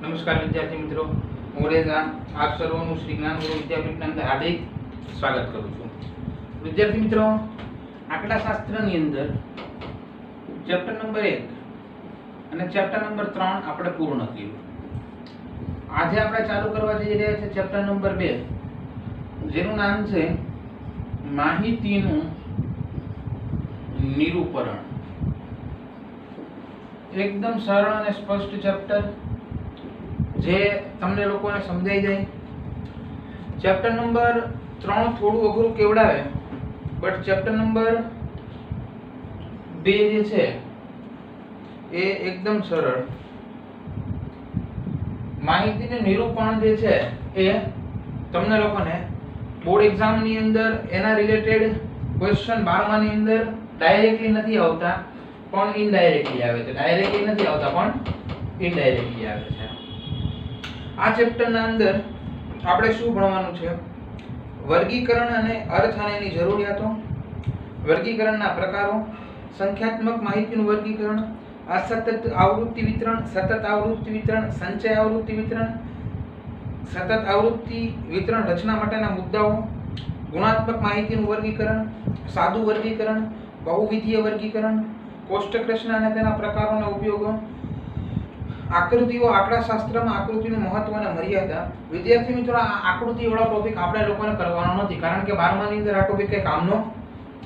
નમસ્કાર વિદ્યાર્થી મિત્રો, હું રેઝા આપ સર્વનું શ્રી જ્ઞાન ગુરુ વિદ્યાપીઠના અંદર હાર્દિક સ્વાગત કરું છું. વિદ્યાર્થી મિત્રો, આંકડાશાસ્ત્રની અંદર ચેપ્ટર નંબર 1 અને ચેપ્ટર નંબર 3 આપણે પૂર્ણ કર્યું. આજે આપણે ચાલુ કરવા જઈ રહ્યા છે ચેપ્ટર નંબર 2, જેનું નામ છે માહિતીનું નિરૂપણ. એકદમ સરળ અને સ્પષ્ટ ચેપ્ટર, જે તમને લોકોને સમજાઈ જાય. ચેપ્ટર નંબર 3 થોડું અઘરું કેવડાવે, બટ ચેપ્ટર નંબર 2 જે છે એ એકદમ સરળ. માહિતીનું નિરૂપણ જે છે એ તમને લોકોને બોર્ડ એક્ઝામ ની અંદર એના રિલેટેડ ક્વેશ્ચન 12મા ની અંદર ડાયરેક્ટલી નથી આવતા, પણ ઇનડાયરેક્ટલી આવે છે. ડાયરેક્ટલી નથી આવતા, પણ ઇનડાયરેક્ટલી આવે છે. આ ચેપ્ટરના અંદર આપણે શું ભણવાનું છે? વર્ગીકરણ અને અર્થ અને એની જરૂરિયાતો, વર્ગીકરણના પ્રકારો, સંખ્યાત્મક માહિતીનું વર્ગીકરણ, અસતત આવૃત્તિ વિતરણ, સતત આવૃત્તિ વિતરણ, સંચય આવૃત્તિ વિતરણ, સતત આવૃત્તિ વિતરણ રચના માટેના મુદ્દાઓ, ગુણાત્મક માહિતીનું વર્ગીકરણ, સાદું વર્ગીકરણ, બહુવિધીય વર્ગીકરણ, કોષ્ટક રચના અને તેના પ્રકારો અને ઉપયોગો, આકૃતિઓ, આંકડાશાસ્ત્રમાં આકૃતિનું મહત્વ અને મર્યાદા. વિદ્યાર્થી મિત્રો, આ આકૃતિવાળો ટોપિક આપણે લોકોને કરવાનો નથી, કારણ કે 12મા ની અંદર આ ટોપિક કઈ કામનો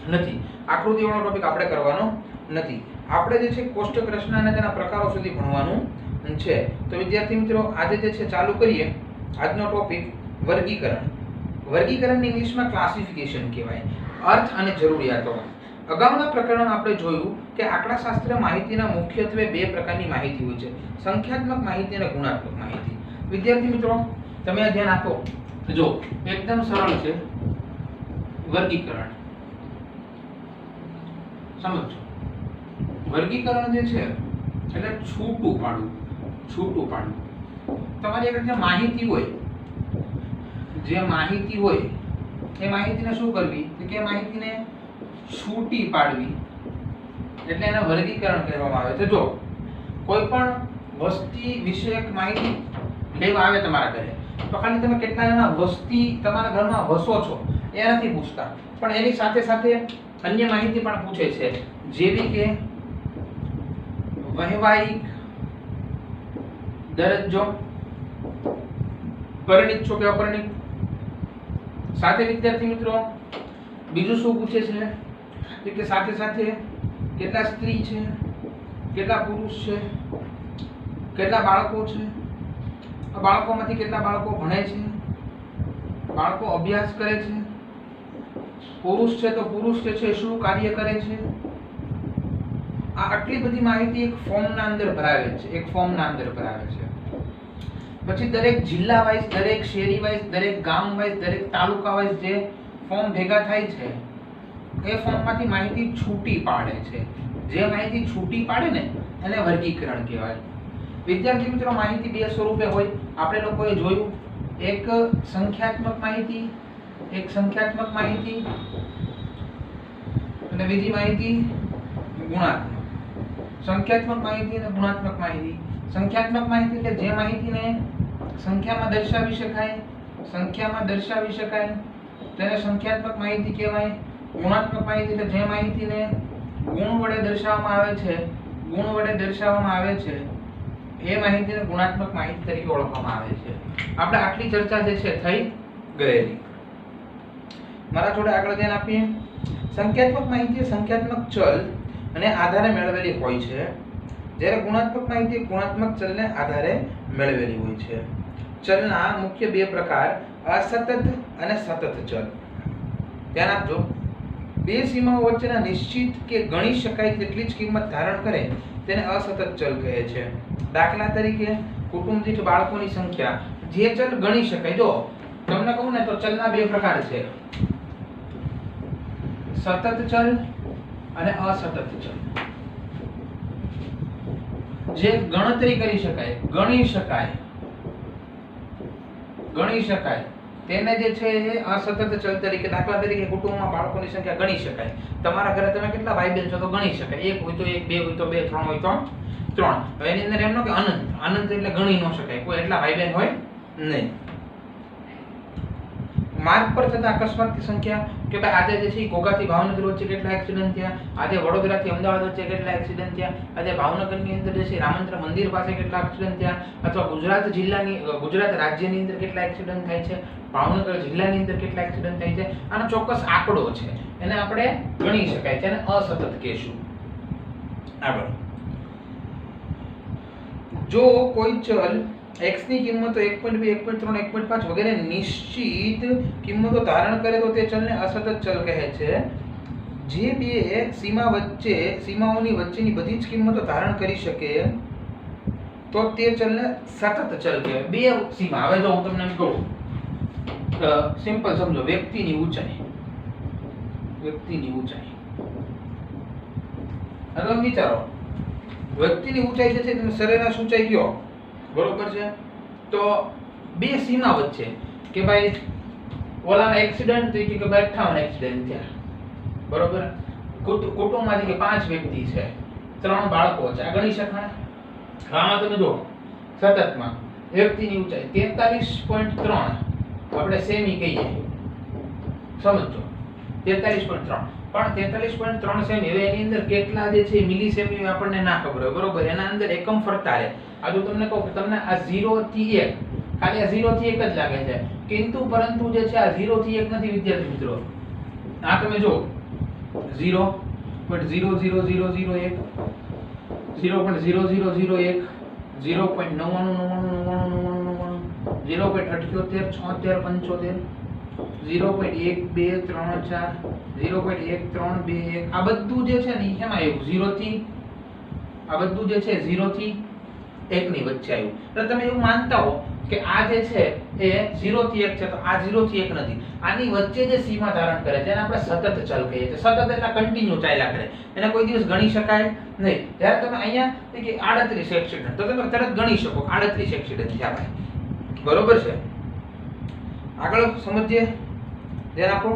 નથી. આકૃતિવાળો ટોપિક આપણે કરવાનો નથી. આપણે જે છે કોષ્ટક રચના અને તેના પ્રકારો સુધી ભણવાનું છે. તો વિદ્યાર્થી મિત્રો, આજે જે છે ચાલુ કરીએ આજનો ટોપિક વર્ગીકરણ. વર્ગીકરણની ઇંગ્લિશમાં ક્લાસિફિકેશન કહેવાય. અર્થ અને જરૂરિયાતો. અગાઉના પ્રકરણમાં આપણે જોયું કે આંકડાશાસ્ત્ર માહિતીના મુખ્યત્વે 2 પ્રકારની માહિતી હોય છે: સંખ્યાત્મક માહિતી અને ગુણાત્મક માહિતી. વિદ્યાર્થી મિત્રો, તમે આ ધ્યાન આપો. જો એકદમ સરળ છે વર્ગીકરણ. સમજો, વર્ગીકરણ જે છે એટલે છૂટું પાડવું. તમારી આગળ જે માહિતી હોય એ માહિતીને શું કરવી કે માહિતીને છૂટી પાડવી, એટલે એને વર્ગીકરણ કહેવામાં આવે છે. જો કોઈ પણ વસ્તી વિષયક માહિતી લેવા આવે તમારા ઘરે, તો ખાલી તમે કેટલા જણા વસ્તી તમારા ઘરમાં વસો છો એ નથી પૂછતા, પણ એની સાથે સાથે અન્ય માહિતી પણ પૂછે છે, જેવી કે વૈવાહિક દરજ્જો, પરિણીત છો કે અપરિણીત. સાથે વિદ્યાર્થી મિત્રો બીજું શું પૂછે છે કે સાથે સાથે કેટલા સ્ત્રી છે, કેટલા પુરુષ છે, કેટલા બાળકો છે, બાળકોમાંથી કેટલા બાળકો ભણે છે, બાળકો અભ્યાસ કરે છે, પુરુષ છે તો પુરુષ જે છે શું કાર્ય કરે છે. આ આટલી બધી માહિતી એક ફોર્મના અંદર ભરાવે છે. પછી દરેક જિલ્લા વાઇઝ, દરેક શેરી વાઇઝ, દરેક ગામ વાઇઝ, દરેક તાલુકા વાઇઝ જે ફોર્મ ભેગા થાય છે એ ફોર્મમાંથી માહિતી છૂટી પાડે છે. જે માહિતી છૂટી પાડે ને એને વર્ગીકરણ કહેવાય. વિદ્યાર્થી મિત્રો, માહિતી 2 સ્વરૂપે હોય. આપણે લોકોએ જોયું, એક સંખ્યાત્મક માહિતી અને બીજી માહિતી ગુણાત્મક. સંખ્યાત્મક માહિતી અને ગુણાત્મક માહિતી. સંખ્યાત્મક માહિતી એટલે જે માહિતીને સંખ્યામાં દર્શાવી શકાય તેને સંખ્યાત્મક માહિતી કહેવાય. ગુણાત્મક માહિતી એટલે જે માહિતીને ગુણ વડે દર્શાવવામાં આવે છે એ માહિતીને ગુણાત્મક માહિતી તરીકે ઓળખવામાં આવે છે. આપણે આટલી ચર્ચા જે છે થઈ ગયેલી. મારા જોડે આગળ ધ્યાન આપીએ. સંખ્યાત્મક માહિતી સંખ્યાત્મક ચલ અને આધારે મેળવેલી હોય છે, જ્યારે ગુણાત્મક માહિતી ગુણાત્મક ચલને આધારે મેળવેલી હોય છે. ચલના મુખ્ય 2 પ્રકાર, અસતત અને સતત ચલ. ધ્યાન આપજો. 2 સીમાઓ વચ્ચેના નિશ્ચિત કે ગણી શકાય તેટલી જ કિંમત ધારણ કરે તેને અસતત ચલ કહે છે. દાખલા તરીકે કુટુંબ દીઠ બાળકોની સંખ્યા, જે ચલ ગણી શકાય. જો તમને કહું ને તો ચલના 2 પ્રકાર છે: સતત ચલ અને અસતત ચલ. જે ગણતરી કરી શકાય, ગણી શકાય તેને જે છે એ અસતત ચલ તરીકે. દાખલા તરીકે કુટુંબમાં બાળકોની સંખ્યા ગણી શકાય. તમારા ઘરે તમે કેટલા ભાઈ બહેન છો તો ગણી શકાય. 1 હોય તો 1, 2 હોય તો 2, 3 હોય તો 3. હવે એની અંદર એમ ન કે અનંત એટલે ગણી ન શકાય, કોઈ એટલા ભાઈ બહેન હોય નહીં. માર્ગ પર થતા અકસ્માતની સંખ્યા કે ભાઈ આજે જે છે ઘોઘાથી ભાવનગર વચ્ચે કેટલા એક્સિડન્ટ થયા, આજે વડોદરાથી અમદાવાદ વચ્ચે કેટલા એક્સિડન્ટ થયા, આજે ભાવનગરની અંદર જે છે રામચંદ્ર મંદિર પાસે કેટલા એક્સિડન્ટ થયા, અથવા ગુજરાત રાજ્યની અંદર કેટલા એક્સિડન્ટ થાય છે, ભાવનગર જિલ્લાની અંદર કેટલા એક્સિડન્ટ થાય છે. આનો ચોક્કસ આંકડો છે, એને આપણે ગણી શકાય છે, એને અસતત કહેશું. આગળ, જો કોઈ ચલ x ની કિંમતો 1.2, 1.3, 1.5 વગેરે નિશ્ચિત કિંમતો ધારણ કરે તો તે ચલને અસતત ચલ કહે છે. જે બે સીમાઓની વચ્ચેની બધી જ કિંમતો ધારણ કરી શકે તો તે ચલને સતત ચલ કહેવાય. બે સીમા, હવે જો હું તમને એમ કહું, સિમ્પલ સમજો, વ્યક્તિની ઊંચાઈ. હવે વિચારો, વ્યક્તિની ઊંચાઈ જે છે તમે સરેરાશ ઊંચાઈ કયો, બરોબર છે, તો બે સીમા વચ્ચે કે ભાઈ ઓલાના એક્સિડન્ટ થઈ કે ભાઈ 58 એક્સિડન્ટ થયા, બરોબર, કુટુંબમાંથી કે 5 વ્યક્તિ છે, 3 બાળકો છે, આ ગણી શકાય. આમાં તમે જો સતતમાં વ્યક્તિની ઊંચાઈ 43.3 આપણે સેમી કહીએ, સમજો 43.3, પણ 43.3 સેમી, હવે એની અંદર કેટલા જે છે મિલી સેમી આપણને ના ખબર હોય, બરોબર, એના અંદર એકમ ફરતા રહે. આ જો તમને કહું કે તમને આ 0 થી 1, ખાલી આ 0 થી 1 જ લાગે છે, પરંતુ જે છે આ 0 થી 1 નથી વિદ્યાર્થી મિત્રો. આ તમે જો 0.00001, 0.0001, 0.999999, 0.787675, 0.1234, 0.1321, આ બધું જે છે ને એમાં આવ્યું 0 થી, આ બધું જે છે 0 થી 1 ની વચ્ચે આવ્યું. એટલે તમે એવું માનતા હો કે આ જે છે એ 0 થી 1 છે, તો આ 0 થી 1 નથી, આની વચ્ચે જે સીમા ધારણ કરે છે એને આપણે સતત ચલ કહીએ છીએ. સતત એટલે કન્ટિન્યુ ચાલ્યા કરે, એને કોઈ દિવસ ગણી શકાય નહીં. જ્યારે તમે અહીંયા કે 38 એક્સિડન્ટ, તો તમે તરત ગણી શકો 38 એક્સિડન્ટ થયા ભાઈ, બરોબર છે. આગળ સમજીએ, ધ્યાન આપો.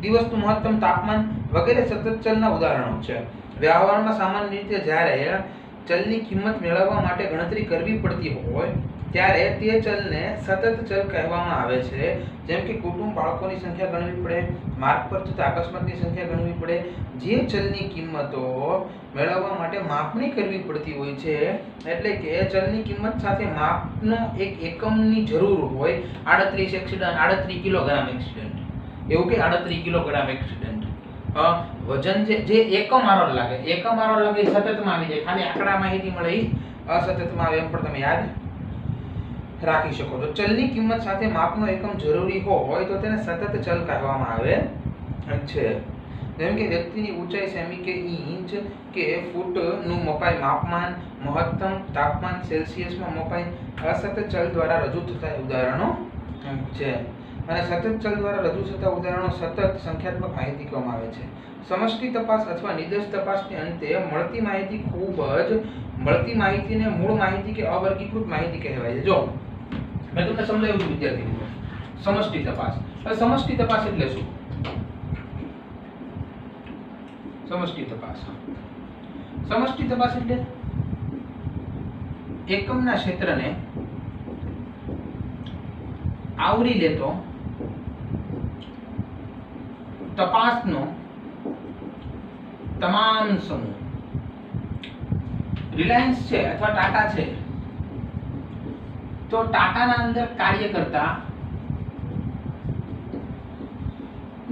દિવસનું મહત્તમ તાપમાન વગેરે સતત ચલના ઉદાહરણો છે. વ્યવહારમાં સામાન્ય રીતે જ્યારે ચલની કિંમત મેળવવા માટે ગણતરી કરવી પડતી હોય ત્યારે તે ચલને સતત ચલ કહેવામાં આવે છે. જેમ કે કુટુંબ, બાળકોની સંખ્યા ગણવી પડે, માર્ગ પર થતા અકસ્માતની સંખ્યા ગણવી પડે. જે ચલની કિંમતો મેળવવા માટે માપણી કરવી પડતી હોય છે, એટલે કે ચલની કિંમત સાથે માપનો એક એકમની જરૂર હોય. 38 એક્સિડન્ટ, 38 કિલોગ્રામ એક્સિડન્ટ, એવું કે 38 કિલોગ્રામ એક્સિડન્ટ. વજન જે એકમ આરો લાગે, સતતમાં આવી જાય, ખાલી આંકડા માહિતી મળે એ અસતતમાં આવે, એમ પણ તમે યાદ રાખી શકો. તો ચલની કિંમત સાથે માપનો એકમ જરૂરી હોય તો તેને સતત ચલ કહેવામાં આવે છે. જેમ કે વ્યક્તિની ઊંચાઈ સેમી કે ઇંચ કે ફૂટનું મપાય, માપમાન, મહત્તમ તાપમાન સેલ્સિયસમાં મપાય, અસતત ચલ દ્વારા રજૂ થતા ઉદાહરણો છે. અને સતત ચલ દ્વારા રજૂ થતા ઉદાહરણો સતત સંખ્યાત્મક માહિતી કહેવામાં આવે છે. સમષ્ટિ તપાસ અથવા નિદર્શ તપાસને અંતે મળતી માહિતીને મૂળ માહિતી કે અવર્ગીકૃત માહિતી કહેવાય છે. જો મેં તમને સમજાવ્યું હતું વિદ્યાર્થી મિત્રો, સમષ્ટિ તપાસ. હવે સમષ્ટિ તપાસ એટલે શું? સમષ્ટિ તપાસ એટલે એકમના ક્ષેત્રને આવરી લેતો તપાસનો તમામ સમૂહ. રિલાયન્સ છે અથવા ટાટા છે, તો ટાટાના અંદર કાર્ય કરતા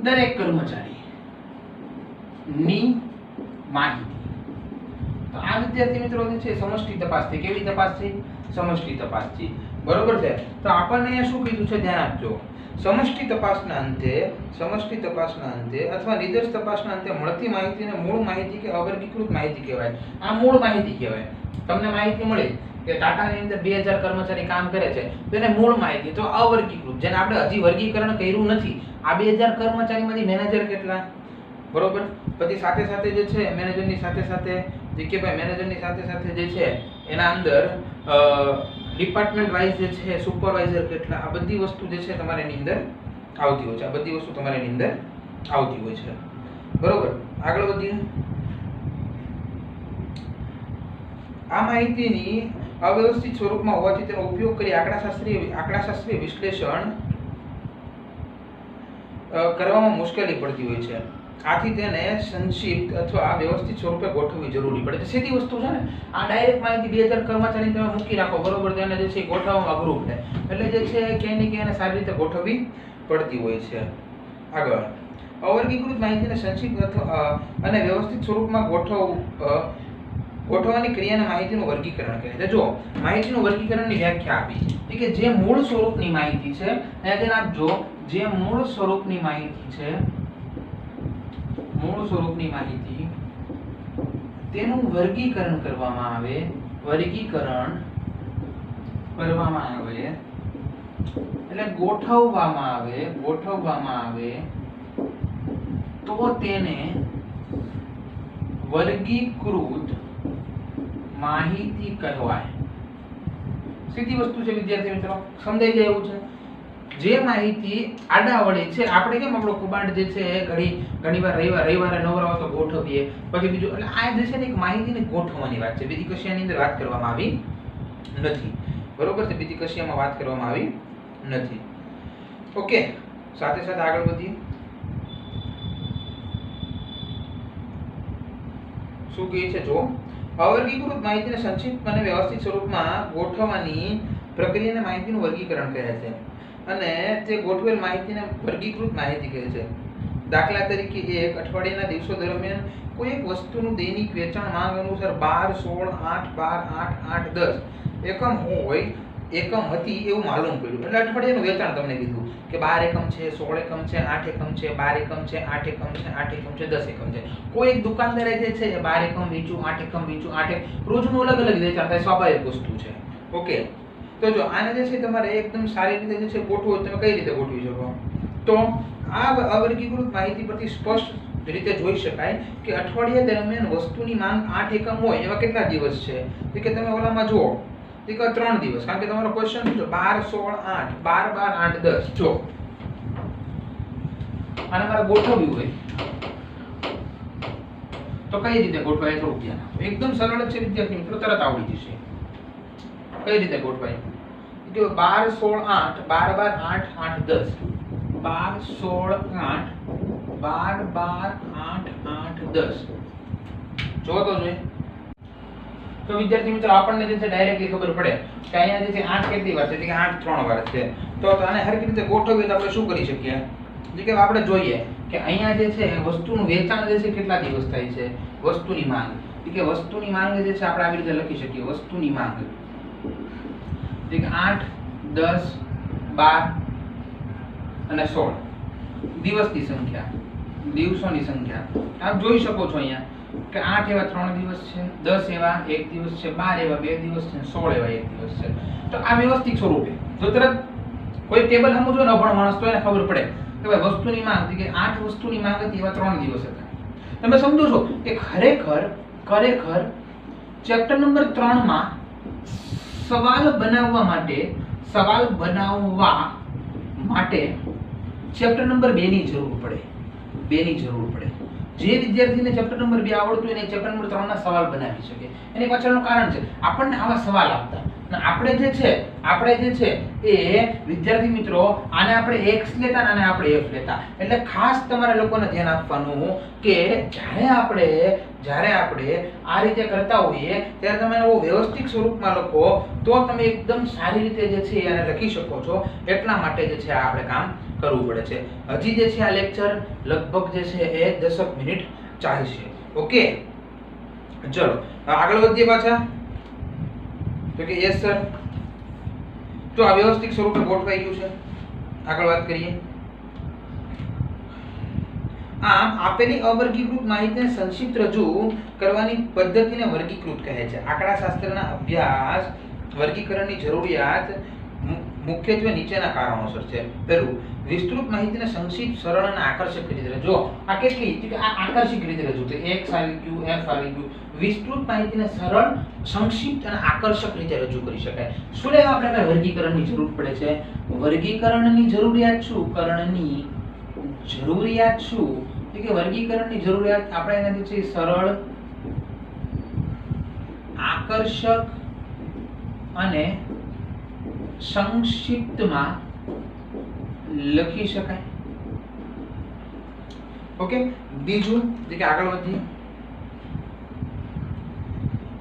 દરેક કર્મચારી ની માહિતી. તો આ વિદ્યાર્થી મિત્રો જે છે સમષ્ટિ તપાસ છે. કેવી તપાસ છે? સમષ્ટિ તપાસ છે, બરોબર છે. તો આપણને અહીંયા શું કીધું છે, ધ્યાન આપજો. સમષ્ટિ તપાસના અંતે અથવા નિદર્શ તપાસના અંતે મળતી માહિતીને મૂળ માહિતી કે અવર્ગીકૃત માહિતી કહેવાય. આ મૂળ માહિતી કહેવાય. તમને માહિતી મળી કે ટાટાની અંદર 2000 કર્મચારી કામ કરે છે, તો એને મૂળ માહિતી. તો અવર્ગીકૃત, જેને આપણે હજી વર્ગીકરણ કર્યું નથી, આ 2000 કર્મચારીમાંથી મેનેજર કેટલા, બરોબર, પછી સાથે સાથે જે છે મેનેજરની સાથે સાથે જીકેભાઈ મેનેજરની સાથે સાથે જે છે એના અંદર ડિપાર્ટમેન્ટ વાઇઝ જે છે સુપરવાઇઝર કેટલા, આ બધી વસ્તુ જે છે તમારે એની અંદર આવતી હોય છે. આ બધી વસ્તુ તમારે એની અંદર આવતી હોય છે, બરોબર. આગળ વધીએ. આ માહિતીની અવ્યવસ્થિત સ્વરૂપમાં હોવાથી તેનો ઉપયોગ કરી આંકડાશાસ્ત્રીય વિશ્લેષણ કરવામાં મુશ્કેલી પડતી હોય છે. આથી તેને સંક્ષિપ્ત અથવા વ્યવસ્થિત સ્વરૂપે ગોઠવવી જરૂરી પડે છે. સીધી વસ્તુ છે ને, આ ડાયરેક્ટ માહિતી 2000 કર્મચારી તમે મૂકી રાખો બરોબર, તેને જે છે ગોઠવવામાં અઘરું પડે, એટલે જે છે ક્યાંય ને ક્યાંય સારી રીતે ગોઠવવી પડતી હોય છે. આગળ, અવર્ગીકૃત માહિતીને સંક્ષિપ્ત અને વ્યવસ્થિત સ્વરૂપમાં ગોઠવવાની ક્રિયાને માહિતીનું વર્ગીકરણ કહે છે. જો માહિતીનું વર્ગીકરણની વ્યાખ્યા આપી કે જે મૂળ સ્વરૂપની માહિતી છે, અહીંયા આપજો, જે મૂળ સ્વરૂપની માહિતી છે, મૂળ સ્વરૂપની માહિતી તેનું વર્ગીકરણ કરવામાં આવે, એટલે ગોઠવવામાં આવે તો તેને વર્ગીકૃત માહિતી કહેવાય. સીધી વસ્તુ છે વિદ્યાર્થી મિત્રો, સમજાઈ જાય એવું છે. જે માહિતી આડાવડે છે, આપણે કેમ આપણો કુબાડ જે છે ઘણીવાર રવિવારે નવરાવો તો ગોઠવીએ, પછી બીજું, એટલે આ જે છે ને એક માહિતીને ગોઠવવાની વાત છે, બીજી કશિયાની અંદર વાત કરવામાં આવી નથી. બરોબર છે, બીજી કશિયામાં વાત કરવામાં આવી નથી. ઓકે, સાથે સાથે આગળ વધીએ. શું કહે છે? જો અવર્ગીકૃત માહિતીને સંક્ષિપ્ત અને વ્યવસ્થિત સ્વરૂપમાં ગોઠવવાની પ્રક્રિયાને માહિતીનું વર્ગીકરણ કહે છે, અને તે ગોઠવેલ માહિતીને વર્ગીકૃત માહિતી કહે છે. દાખલા તરીકે એક અઠવાડિયાના દિવસો દરમિયાન કોઈ એક વસ્તુનું દૈનિક વેચાણ માંગ અનુસાર 12, 16, 8, 12, 8, 8, 10 એકમ હોય, એકમ હતી એવું માલુમ પડ્યું. એટલે અઠવાડિયાનું વેચાણ તમને કીધું કે 12 એકમ છે, 16 એકમ છે, 8 એકમ છે, 12 એકમ છે, 8 એકમ છે, 8 એકમ છે, 10 એકમ છે. કોઈ એક દુકાનદારે જે છે 12 એકમ વેચ્યું, 8 એકમ વેચ્યું, 8 રોજનું અલગ અલગ વેચાણ થાય, સ્વાભાવિક વસ્તુ છે. ઓકે, તો જો આને જે છે તમારે એકદમ સારી રીતે જે છે ગોઠવો, તમે કઈ રીતે ગોઠવી શકો? તો આ અવર્ગીકૃત માહિતી પરથી સ્પષ્ટ રીતે જોઈ શકાય કે અઠવાડિયા દરમિયાન વસ્તુની માંગ 8 એકમ હોય એવા કેટલા દિવસ છે? તો કે તમે ઓલામાં જુઓ કે 3 દિવસ, કારણ કે તમારો ક્વેશ્ચન શું છે? 12, 16, 8, 12, 8, 10. જો આને મારે ગોઠવવું હોય તો કઈ રીતે ગોઠવાય? થોડું ધ્યાન આપો. એકદમ સરળ છે વિદ્યાર્થી મિત્રો, તરત આવડી જશે. કઈ રીતે ગોઠવાય? જો 12, 16, 8, 12, 8, 8, 10, 12, 16, 8, 12, 8, 8, 10. જો તો જોઈએ. તો વિદ્યાર્થી મિત્રો આપણને જે છે ડાયરેક્ટલી ખબર પડે કે અહીંયા જે છે 8 કેટલી વાર છે, કે 8 3 વાર છે. તો આને હરખી રીતે ગોઠવીએ તો આપણે શું કરી શકીએ? જે કે આપણે જોઈએ કે અહીંયા જે છે વસ્તુનું વેચાણ જે છે કેટલા દિવસ થાય છે, વસ્તુની માંગ, કે વસ્તુની માંગ જે છે આપણે આવી રીતે લખી શકીએ, વસ્તુની માંગ કે 8, 10, 12 અને 16 દિવસની સંખ્યા, દિવસોની સંખ્યા આપ જોઈ શકો છો અહીંયા કે 8 એવા 3 દિવસ છે, 10 એવા 1 દિવસ છે, 12 એવા 2 દિવસ છે, 16 એવા 1 દિવસ છે. તો આ વ્યવસ્થિત સ્વરૂપે જો તરત કોઈ ટેબલ સમજો ને અભણ માણસ તો એને ખબર પડે કે ભાઈ વસ્તુની માંગ કે 8 વસ્તુની માંગ હતી એવા 3 દિવસ હતા. તમે સમજો છો કે ખરેખર ચેપ્ટર નંબર 3 માં સવાલ બનાવવા માટે ચેપ્ટર નંબર 2 ની જરૂર પડે. જે વિદ્યાર્થીને ચેપ્ટર નંબર 2 આવડતું હોય ને ચેપ્ટર નંબર 3 ના સવાલ બનાવી શકે. એની પાછળનું કારણ છે આપણને આવા સવાલ આપતા. અને આપણે જે છે એ વિદ્યાર્થી મિત્રો આને આપણે x લેતા અને આપણે f લેતા. એટલે ખાસ તમારે લોકોને ધ્યાન આપવાનું કે જ્યારે આપણે આ રીતે કરતા હોઈએ ત્યારે તમે એવો વ્યવસ્થિત સ્વરૂપમાં લખો તો તમે એકદમ સારી રીતે જે છે એને લખી શકો છો. એટલા માટે જે છે આપણે કામ કરવું પડે છે. હજી જે છે આ લેક્ચર લગભગ જે છે એ 10 મિનિટ ચાલશે. ઓકે, ચલો આગળ વધીએ પાછા. તો કે યસ સર, તો આ વ્યવસ્થિત સ્વરૂપે ગોઠવાઈ ગયું છે. આગળ વાત કરીએ. આમ આપેલી અવર્ગીકૃત માહિતીને સંક્ષિપ્ત રજૂ કરવાની પદ્ધતિને વર્ગીકૃત કહે છે. આંકડાશાસ્ત્રના અભ્યાસ વર્ગીકરણની જરૂરિયાત મુખ્યત્વે નીચેના કારણોસર છે. પહેલું, વિસ્તૃત માહિતીને સંક્ષિપ્ત, સરળ અને આકર્ષક રીતે રજૂ. આ કેટલી કે આ આકર્ષક રીતે રજૂ તો x આવી ગયું, f આવી ગયું. વિસ્તૃત માહિતીને સરળ, સંક્ષિપ્ત અને આકર્ષક રીતે રજૂ કરી શકાય. શું લેવા આપણે વર્ગીકરણની જરૂર પડે છે? વર્ગીકરણની જરૂરિયાત શું? કે વર્ગીકરણની જરૂરિયાત આપણે એને જે છે સરળ, આકર્ષક અને સંક્ષિપ્તમાં લખી શકાય. ઓકે, બીજું જે કે આગળ વધીએ.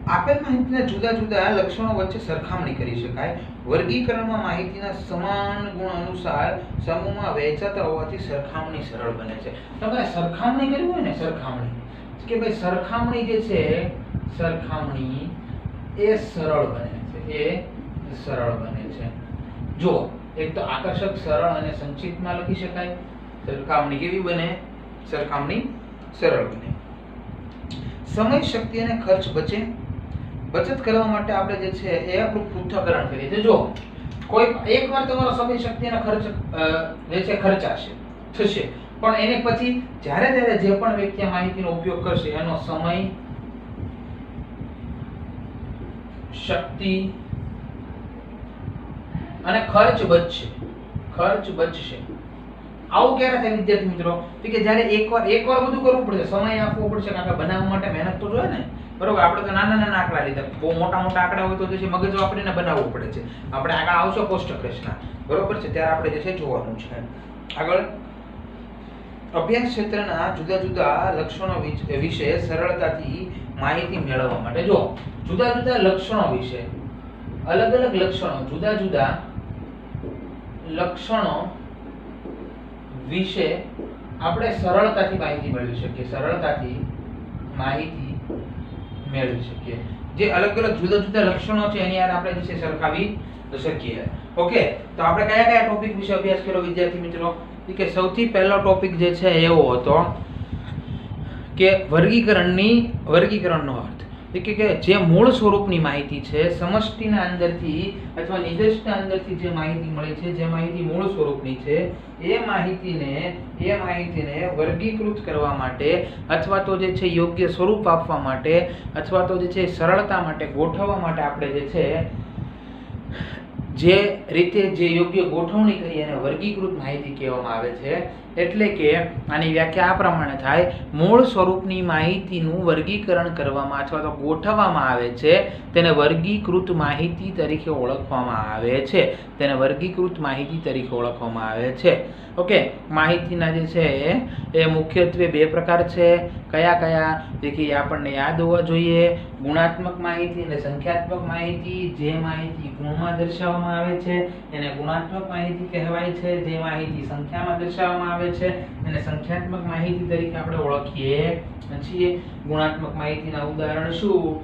આપેલ માહિતીના જુદા જુદા લક્ષણો વચ્ચે સરખામણી કરી શકાય. વર્ગીકરણમાં માહિતીના સમાન ગુણ અનુસાર સમૂહમાં વહેંચાતા હોવાથી સરખામણી સરળ બને છે. તમે સરખામણી કરવી હોય ને, સરખામણી કે ભાઈ સરખામણી જે છે, સરખામણી એ સરળ બને છે, એ સરળ બને છે. જો એક તો આકર્ષક, સરળ અને સંક્ષિપ્તમાં લખી શકાય. સરખામણી કેવી બને? સરખામણી સરળ બને. સમય, શક્તિ અને ખર્ચ બચે. બચત કરવા માટે આપણે જે છે એ આપણું પૃથ્થકરણ કરીએ છીએ. જો કોઈ એકવાર તમારો સમય, શક્તિ અને ખર્ચ જે છે ખર્ચાશે, થશે, પણ એને પછી જ્યારે જે પણ વ્યક્તિ આ માહિતીનો ઉપયોગ કરશે એનો સમય, શક્તિ અને ખર્ચ બચશે. ખર્ચ બચશે. આવું ક્યારે થાય વિદ્યાર્થી મિત્રો? કે જ્યારે એકવાર બધું કરવું પડશે, સમય આપવો પડશે, કારણ કે બનાવવા માટે મહેનત તો જોઈએ ને. બરોબર, આપણે તો નાના નાના આંકડા લીધા. બહુ મોટા આંકડા હોય તો જે મગજ વાપરીને બનાવવું પડે છે. આપણે આગળ આવશે કોષ્ટક રચના, બરોબર છે, ત્યારે આપણે જે છે જોવાનું છે. આગળ, અભ્યાસ ક્ષેત્રના જુદા જુદા લક્ષણો વિશે સરળતાથી માહિતી મેળવવા માટે. જો જુદા જુદા લક્ષણો વિશે, અલગ અલગ લક્ષણો, જુદા જુદા લક્ષણો વિશે આપણે સરળતાથી માહિતી મેળવી શકીએ. સરળતાથી માહિતી મેળવી શકીએ. જે અલગ અલગ જુદા જુદા લક્ષણો છે એની યાર આપણે જે છે સરખાવી શકીએ. ઓકે, તો આપણે કયા કયા ટોપિક વિશે અભ્યાસ કર્યો વિદ્યાર્થી મિત્રો? કે સૌથી પહેલો ટોપિક જે છે એવો હતો કે વર્ગીકરણનો અર્થ. કે જે મૂળ સ્વરૂપની માહિતી છે, સમષ્ટિના અંદરથી અથવા નિર્દેશના અંદરથી જે માહિતી મળે છે, જે માહિતી મૂળ સ્વરૂપની છે, એ માહિતીને વર્ગીકૃત કરવા માટે અથવા તો જે છે યોગ્ય સ્વરૂપ આપવા માટે અથવા તો જે છે સરળતા માટે ગોઠવવા માટે આપણે જે છે જે રીતે જે યોગ્ય ગોઠવણી કરી એને વર્ગીકૃત માહિતી કહેવામાં આવે છે. એટલે કે આની વ્યાખ્યા આ પ્રમાણે થાય: મૂળ સ્વરૂપની માહિતીનું વર્ગીકરણ કરવામાં અથવા તો ગોઠવવામાં આવે છે તેને વર્ગીકૃત માહિતી તરીકે ઓળખવામાં આવે છે. તેને વર્ગીકૃત માહિતી તરીકે ઓળખવામાં આવે છે. ઓકે, માહિતીના જે છે એ મુખ્યત્વે બે પ્રકાર છે. કયા કયા? જે આપણને યાદ હોવા જોઈએ: ગુણાત્મક માહિતી અને સંખ્યાત્મક માહિતી. જે માહિતી ગુણમાં દર્શાવવામાં આવે છે એને ગુણાત્મક માહિતી કહેવાય છે. જે માહિતી સંખ્યામાં દર્શાવવામાં આવે છે એને સંખ્યાત્મક માહિતી તરીકે આપણે ઓળખીએ છીએ. ગુણાત્મક માહિતીના ઉદાહરણ શું?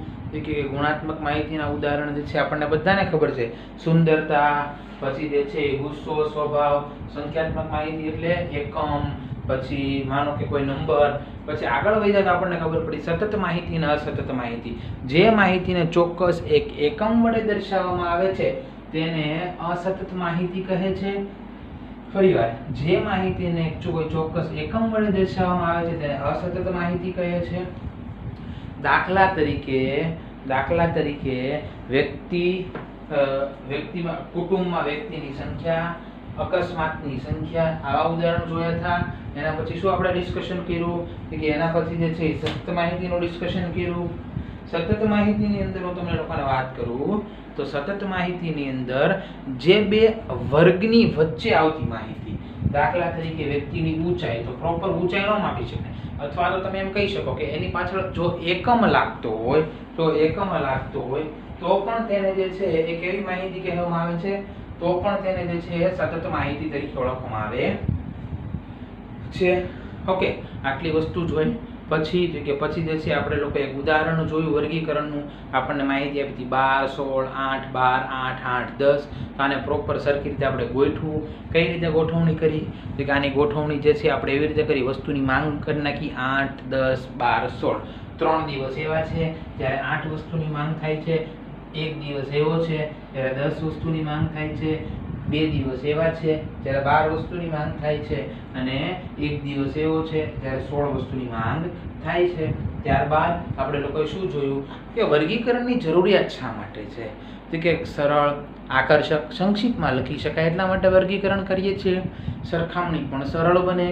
કે ગુણાત્મક માહિતીના ઉદાહરણ જે છે આપણને બધાને ખબર છે: સુંદરતા, પછી જે છે ગુસ્સો, સ્વભાવ. સંખ્યાત્મક માહિતી એટલે એકમ, પછી માનો કે કોઈ નંબર. પછી આગળ વધ્યા તો આપણને ખબર પડી સતત માહિતી અને અસતત માહિતી. જે માહિતીને ચોક્કસ એક એકમ વડે દર્શાવવામાં આવે છે તેને અસતત માહિતી કહે છે. ફરીવાર, જે માહિતીને કોઈ ચોક્કસ એકમ વડે દર્શાવવામાં આવે છે તેને અસતત માહિતી કહે છે. દાખલા તરીકે વ્યક્તિમાં, કુટુંબમાં વ્યક્તિની સંખ્યા, અકસ્માતની સંખ્યા. આવા ઉદાહરણ જોયા હતા. એના પછી શું આપણે ડિસ્કશન કર્યું? કે એના પછી જે છે સતત માહિતીનું ડિસ્કશન કર્યું. સતત માહિતીની અંદર હું તમને લોકોને વાત કરું તો સતત માહિતીની અંદર જે બે વર્ગની વચ્ચે આવતી માહિતી, દાખલા તરીકે વ્યક્તિની ઊંચાઈ, તો પ્રોપર ઊંચાઈ ન માપી શકાય. અથવા તો તમે એમ કહી શકો કે એની પાછળ જો એકમ લાગતો હોય તો પણ તેને જે છે એ કેવી માહિતી કહેવામાં આવે છે? તો પણ તેને જે છે સતત માહિતી તરીકે ઓળખવામાં આવે છે. ઓકે, આટલી વસ્તુ જોઈ. પછી જે છે આપણે લોકો એક ઉદાહરણ જોયું વર્ગીકરણનું. આપણને માહિતી આપી હતી 12, 16, 8, 12, 8, 8, 10. તો આને પ્રોપર સરખી રીતે આપણે ગોઠવું. કઈ રીતે ગોઠવણી કરી? કે આની ગોઠવણી જે છે આપણે એવી રીતે કરી, વસ્તુની માંગ કરી નાખી. 8, 10, 12, 16. 3 દિવસ એવા છે જ્યારે 8 વસ્તુની માંગ થાય છે. 1 દિવસ એવો છે જ્યારે 10 વસ્તુની માંગ થાય છે. 2 દિવસ એવા છે જ્યારે 12 વસ્તુની માંગ થાય છે. અને 1 દિવસ એવો છે જ્યારે 16 વસ્તુની માંગ થાય છે. ત્યારબાદ આપણે લોકોએ શું જોયું કે વર્ગીકરણની જરૂરિયાત શા માટે છે? તો કે સરળ, આકર્ષક, સંક્ષિપ્તમાં લખી શકાય એટલા માટે વર્ગીકરણ કરીએ છીએ. સરખામણી પણ સરળ બને.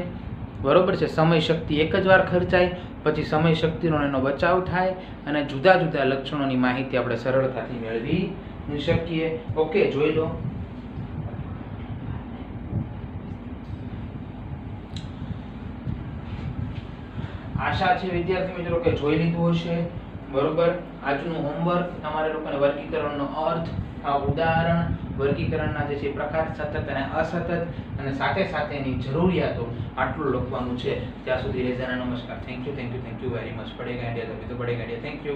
બરોબર છે. સમય શક્તિ એક જ વાર ખર્ચાય, પછી સમય શક્તિનો એનો બચાવ થાય અને જુદા જુદા લક્ષણોની માહિતી આપણે સરળતાથી મેળવી શકીએ. ઓકે, જોઈ લો. આશા છે વિદ્યાર્થી મિત્રો કે જોઈ લીધું હશે. બરોબર, આજનું હોમવર્ક તમારે લોકોને વર્ગીકરણનો અર્થ, ઉદાહરણ, વર્ગીકરણના જે છે પ્રકાર, સતત અને અસતત, અને સાથે સાથેની જરૂરિયાતો આટલું લખવાનું છે. ત્યાં સુધી રેઝાના નમસ્કાર. Thank you very much. પડેગા આઈડિયા તभी तो बढ़ेगा आइडिया. Thank you.